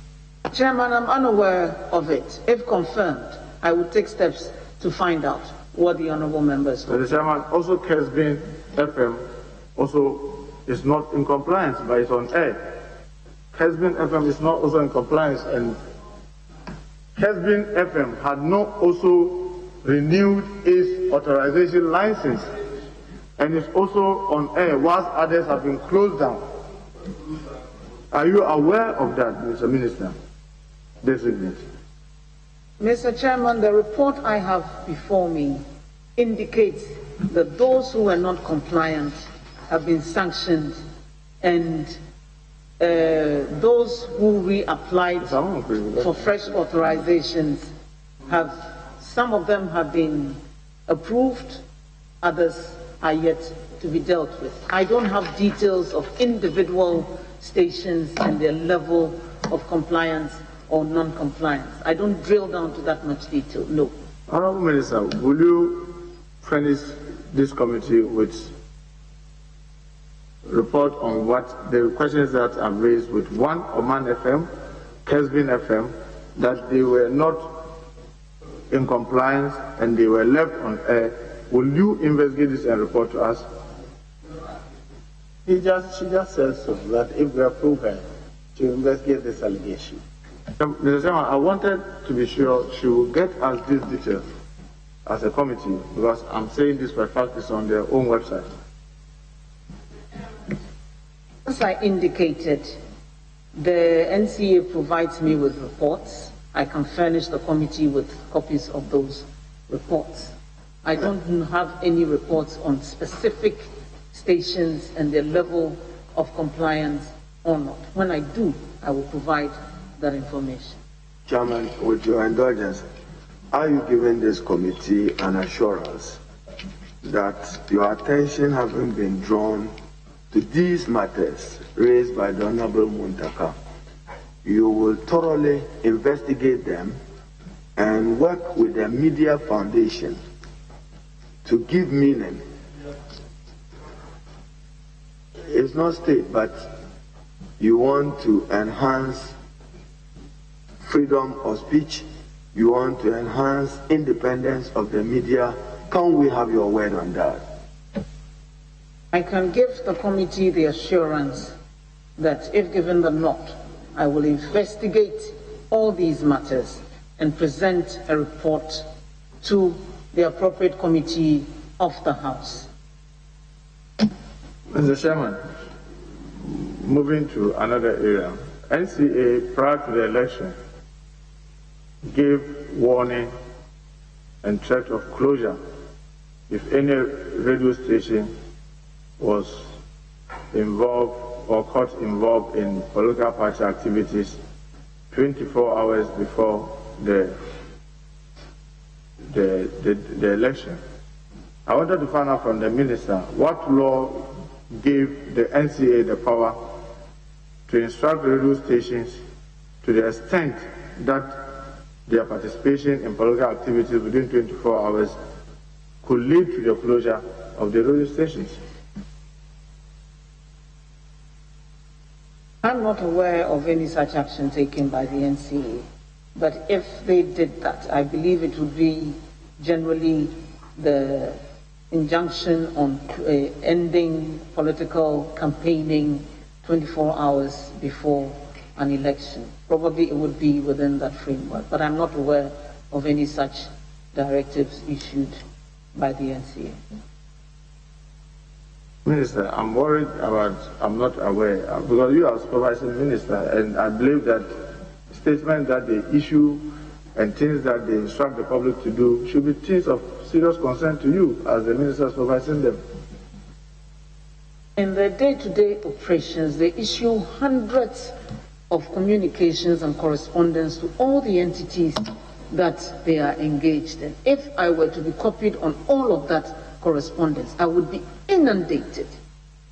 Chairman, I'm unaware of it. If confirmed, I will take steps to find out what the honourable members told. Mr. Chairman, also Kesbin FM also is not in compliance, but it's on air. Kesbin FM is not also in compliance, and Kesbin FM had not also renewed its authorization license, and it's also on air whilst others have been closed down. Are you aware of that, Mr. Minister? Designate. Mr. Chairman, the report I have before me indicates that those who were not compliant have been sanctioned, and those who reapplied for fresh authorizations some of them have been approved, others are yet to be dealt with. I don't have details of individual stations and their level of compliance or non-compliance. I don't drill down to that much detail, no. Honourable Minister, will you furnish this committee with report on what the questions that I've raised with one Oman FM, Kesbin FM, that they were not in compliance and they were left on air? Will you investigate this and report to us? She just says so, that if we approve her to investigate this allegation. Mr. Chairman, I wanted to be sure she will get us these details as a committee, because I'm saying this by fact is on their own website. As I indicated, the NCA provides me with reports. I can furnish the committee with copies of those reports. I don't have any reports on specific stations and their level of compliance or not. When I do, I will provide that information. Chairman, with your indulgence, are you giving this committee an assurance that your attention having been drawn to these matters raised by the Honourable Muntaka, you will thoroughly investigate them and work with the Media Foundation to give meaning? It's not state, but you want to enhance freedom of speech, you want to enhance independence of the media. Can we have your word on that? I can give the committee the assurance that if given the nod, I will investigate all these matters and present a report to the appropriate committee of the House. Mr. Chairman, moving to another area, NCA prior to the election gave warning and threat of closure if any radio station was involved or caught involved in political party activities 24 hours before the election. I wanted to find out from the minister what law gave the NCA the power to instruct radio stations to the extent that their participation in political activities within 24 hours could lead to the closure of the radio stations. I'm not aware of any such action taken by the NCA, but if they did that, I believe it would be generally the injunction on ending political campaigning 24 hours before an election. Probably it would be within that framework, but I'm not aware of any such directives issued by the NCA. Minister, I'm worried about, I'm not aware, because you are supervising minister, and I believe that statement that they issue and things that they instruct the public to do should be things of serious concern to you as the minister supervising them. In their day-to-day operations, they issue hundreds of communications and correspondence to all the entities that they are engaged in. If I were to be copied on all of that correspondence, I would be inundated.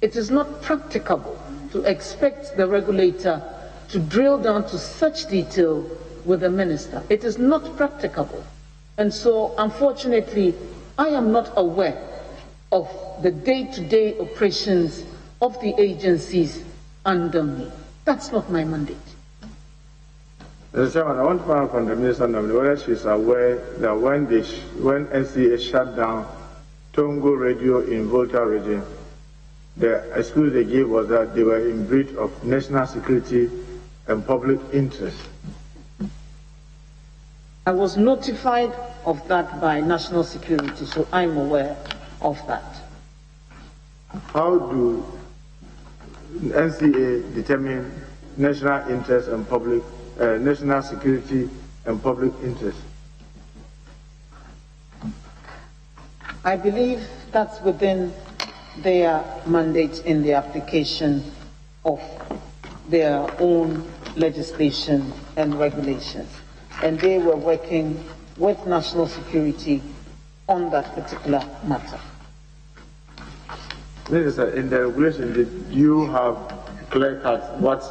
It is not practicable to expect the regulator to drill down to such detail with the minister. It is not practicable. And so, unfortunately, I am not aware of the day-to-day operations of the agencies under me. That's not my mandate. Mr. Chairman, I want to find out from the Minister whether she is aware that when NCA shut down Tongo radio in Volta region, the excuse they gave was that they were in breach of national security and public interest. I was notified of that by national security, so I'm aware of that. How do NCA determine national interest and public, national security and public interest? I believe that's within their mandate in the application of their own legislation and regulations. And they were working with national security on that particular matter. Minister, in the regulation, did you have clear cut what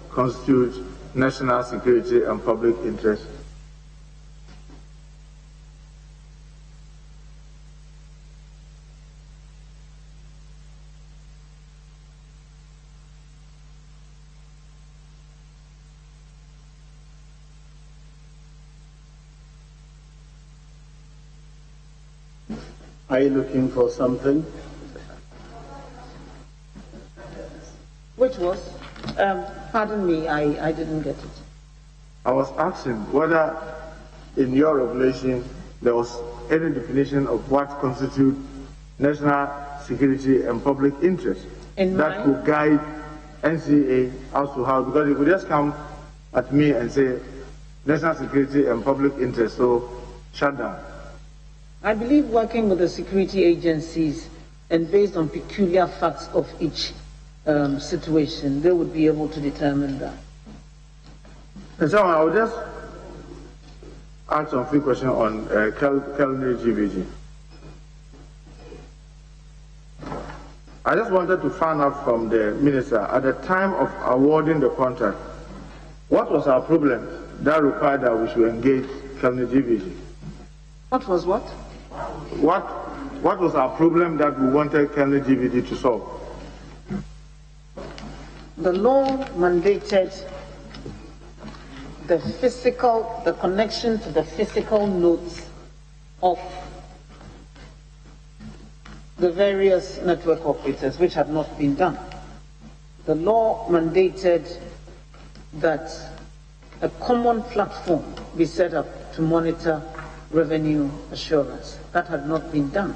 constitutes national security and public interest? Are you looking for something? Which was, pardon me, I didn't get it. I was asking whether in your regulation there was any definition of what constitutes national security and public interest that could guide NCA as to how, because you could just come at me and say national security and public interest, so shut down. I believe working with the security agencies and based on peculiar facts of each situation, they would be able to determine that. And so I will just ask some few questions on culinary GVG. I just wanted to find out from the minister, at the time of awarding the contract, what was our problem that required that we should engage culinary GVG? What was what? What was our problem that we wanted culinary GVG to solve? The law mandated the connection to the physical nodes of the various network operators, which had not been done. The law mandated that a common platform be set up to monitor revenue assurance. That had not been done.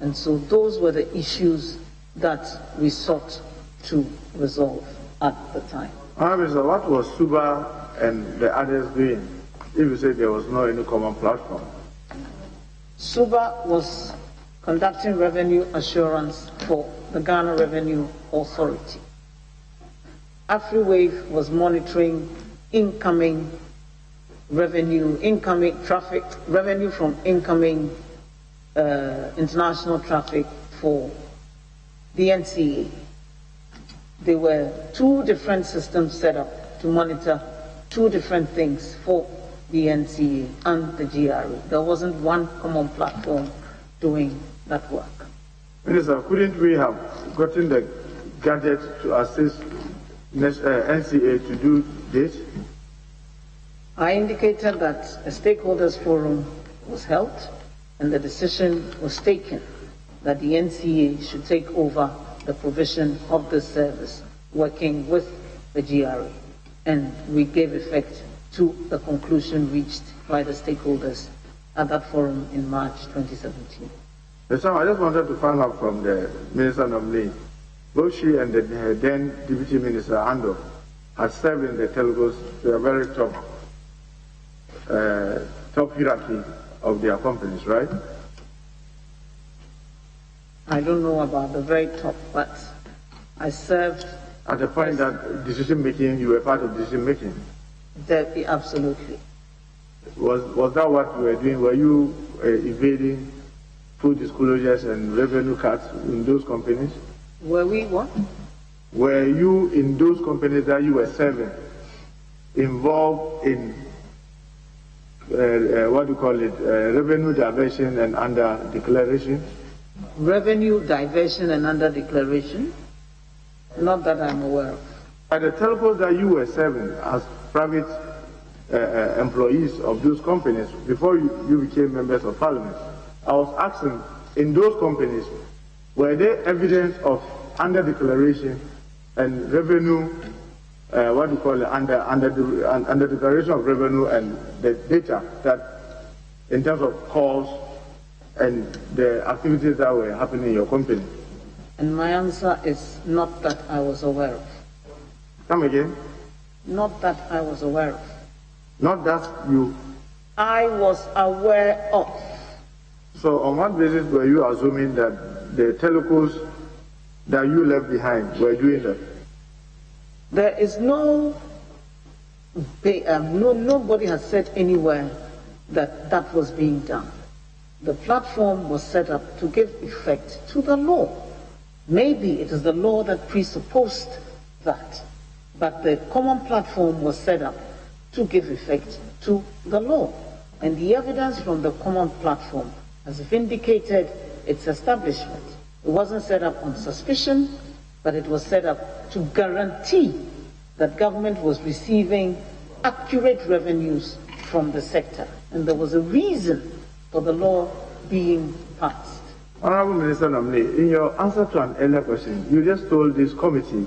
And so those were the issues that we sought to resolve at the time. Mr. What was SUBA and the others doing if you say there was no any common platform? SUBA was conducting revenue assurance for the Ghana Revenue Authority. AfriWave was monitoring incoming revenue, incoming traffic, revenue from incoming international traffic for the NCA. There were two different systems set up to monitor two different things for the NCA and the GRA. There wasn't one common platform doing that work. Minister, couldn't we have gotten the gadget to assist NCA to do this? I indicated that a stakeholders forum was held and the decision was taken that the NCA should take over the provision of the service, working with the GRA. And we gave effect to the conclusion reached by the stakeholders at that forum in March 2017. So I just wanted to find out from the Minister nominee, both she and the then Deputy Minister Ando had served in the telcos to a very top top hierarchy of their companies, right? I don't know about the very top, but I served. At the point that decision making, you were part of decision making. Absolutely. Was that what you were doing? Were you evading full disclosures and revenue cuts in those companies? Were we what? Were you in those companies that you were serving involved in what do you call it, revenue diversion and under declaration? Revenue diversion and under declaration? Not that I'm aware of. At the telcos that you were serving as private employees of those companies before you became members of parliament, I was asking, in those companies, were there evidence of under declaration and revenue, what do you call it, under declaration of revenue and the data that in terms of calls and the activities that were happening in your company? And my answer is not that I was aware of. Come again? Not that I was aware of. Not that you... I was aware of. So on what basis were you assuming that the telcos that you left behind were doing that? There is nobody has said anywhere that that was being done. The platform was set up to give effect to the law. Maybe it is the law that presupposed that, but the common platform was set up to give effect to the law. And the evidence from the common platform has vindicated its establishment. It wasn't set up on suspicion, but it was set up to guarantee that government was receiving accurate revenues from the sector. And there was a reason for the law being passed. Honorable Minister Nominee, in your answer to an earlier question, you just told this committee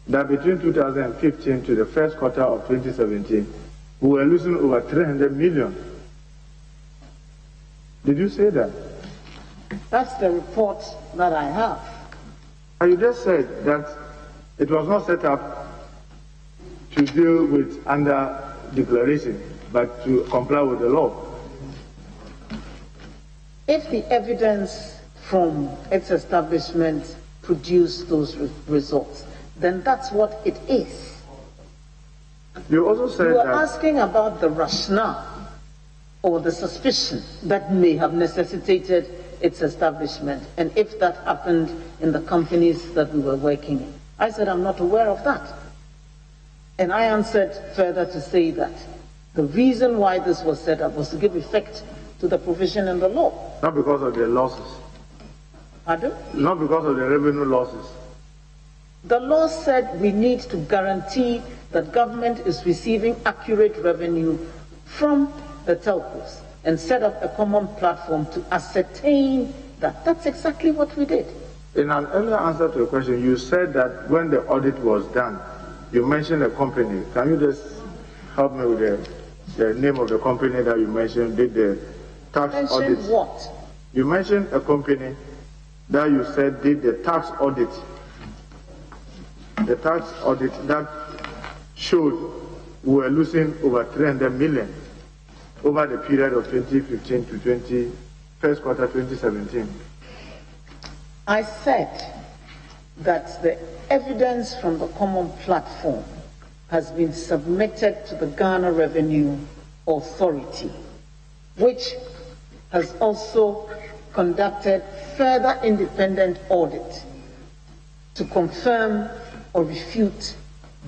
that between 2015 to the first quarter of 2017, we were losing over 300 million. Did you say that? That's the report that I have. And you just said that it was not set up to deal with under declaration, but to comply with the law. If the evidence from its establishment produced those results, then that's what it is. You also said you are that... asking about the rationale or the suspicion that may have necessitated its establishment, and if that happened in the companies that we were working in. I said I'm not aware of that. And I answered further to say that the reason why this was set up was to give effect to the provision in the law. Not because of the losses. Pardon? Not because of the revenue losses. The law said we need to guarantee that government is receiving accurate revenue from the telcos and set up a common platform to ascertain that. That's exactly what we did. In an earlier answer to a question, you said that when the audit was done, you mentioned a company. Can you just help me with the name of the company that you mentioned did the tax audit? What? You mentioned a company that you said did the tax audit. The tax audit that showed we were losing over 300 million over the period of 2015 to first quarter 2017. I said that the evidence from the common platform has been submitted to the Ghana Revenue Authority, which has also conducted further independent audit to confirm or refute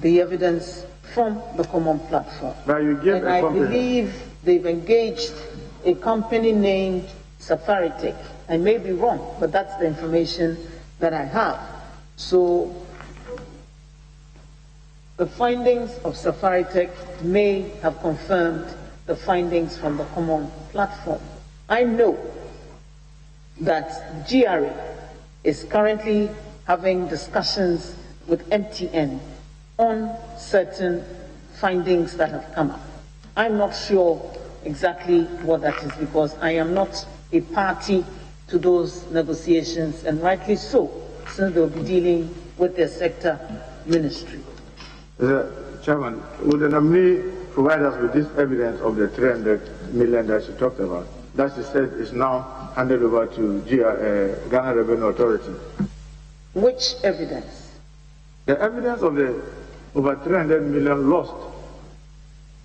the evidence from the common platform. Now you give and I believe they've engaged a company named Safaritech. I may be wrong, but that's the information that I have. So the findings of Safaritech may have confirmed the findings from the common platform. I know that GRA is currently having discussions with MTN on certain findings that have come up. I'm not sure exactly what that is because I am not a party to those negotiations, and rightly so, since they'll be dealing with their sector ministry. Chairman, would the nominee provide us with this evidence of the 300 million that she talked about, that she said is now handed over to Ghana Revenue Authority. Which evidence? The evidence of the over 300 million lost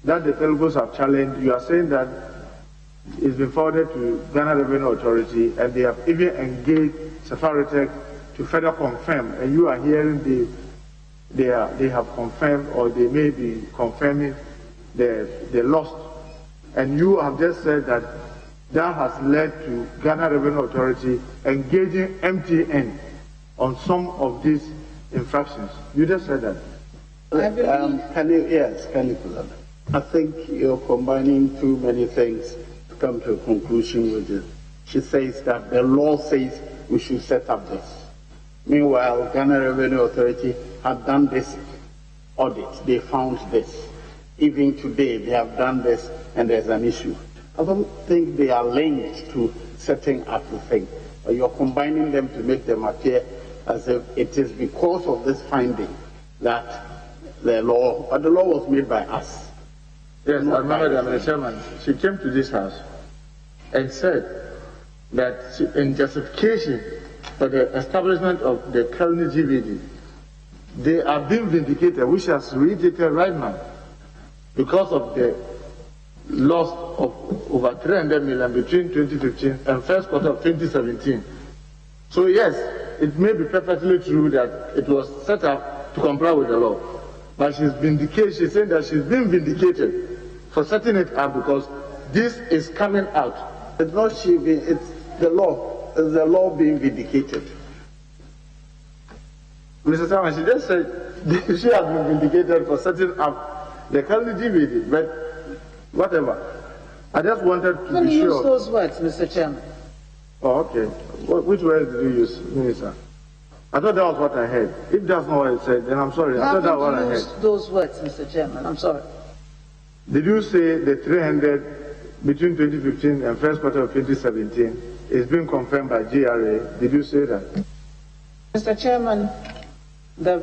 that the Telugus have challenged. You are saying that it's been forwarded to Ghana Revenue Authority, and they have even engaged Safaritech to further confirm, and you are hearing they have confirmed, or they may be confirming the lost, and you have just said that has led to Ghana Revenue Authority engaging MTN on some of these infractions. You just said that. I think you're combining too many things to come to a conclusion with it. She says that the law says we should set up this. Meanwhile, Ghana Revenue Authority had done this audit. They found this. Even today, they have done this, and there's an issue. I don't think they are linked to setting up the thing. But you're combining them to make them appear as if it is because of this finding that the law was made by us. Yes, I remember that, Mr. Chairman. She came to this house and said that in justification for the establishment of the Colony GVD, they are being vindicated, which has reiterated right now, because of the loss of over 300 million between 2015 and first quarter of 2017. So yes, it may be perfectly true that it was set up to comply with the law, but she's saying that she's been vindicated for setting it up because this is coming out. It's not she being, it's the law. It's the law being vindicated. Mr. Chairman, she just said she has been vindicated for setting up the Colony GVD, but whatever. I just wanted to Can be you sure. use those words, Mr. Chairman? Oh, okay. Which words did you use, Minister? I thought that was what I heard. If that's not what I said, then I'm sorry. I thought that was what I heard. Use those words, Mr. Chairman. I'm sorry. Did you say the 300 between 2015 and first quarter of 2017 is being confirmed by GRA? Did you say that? Mr. Chairman, the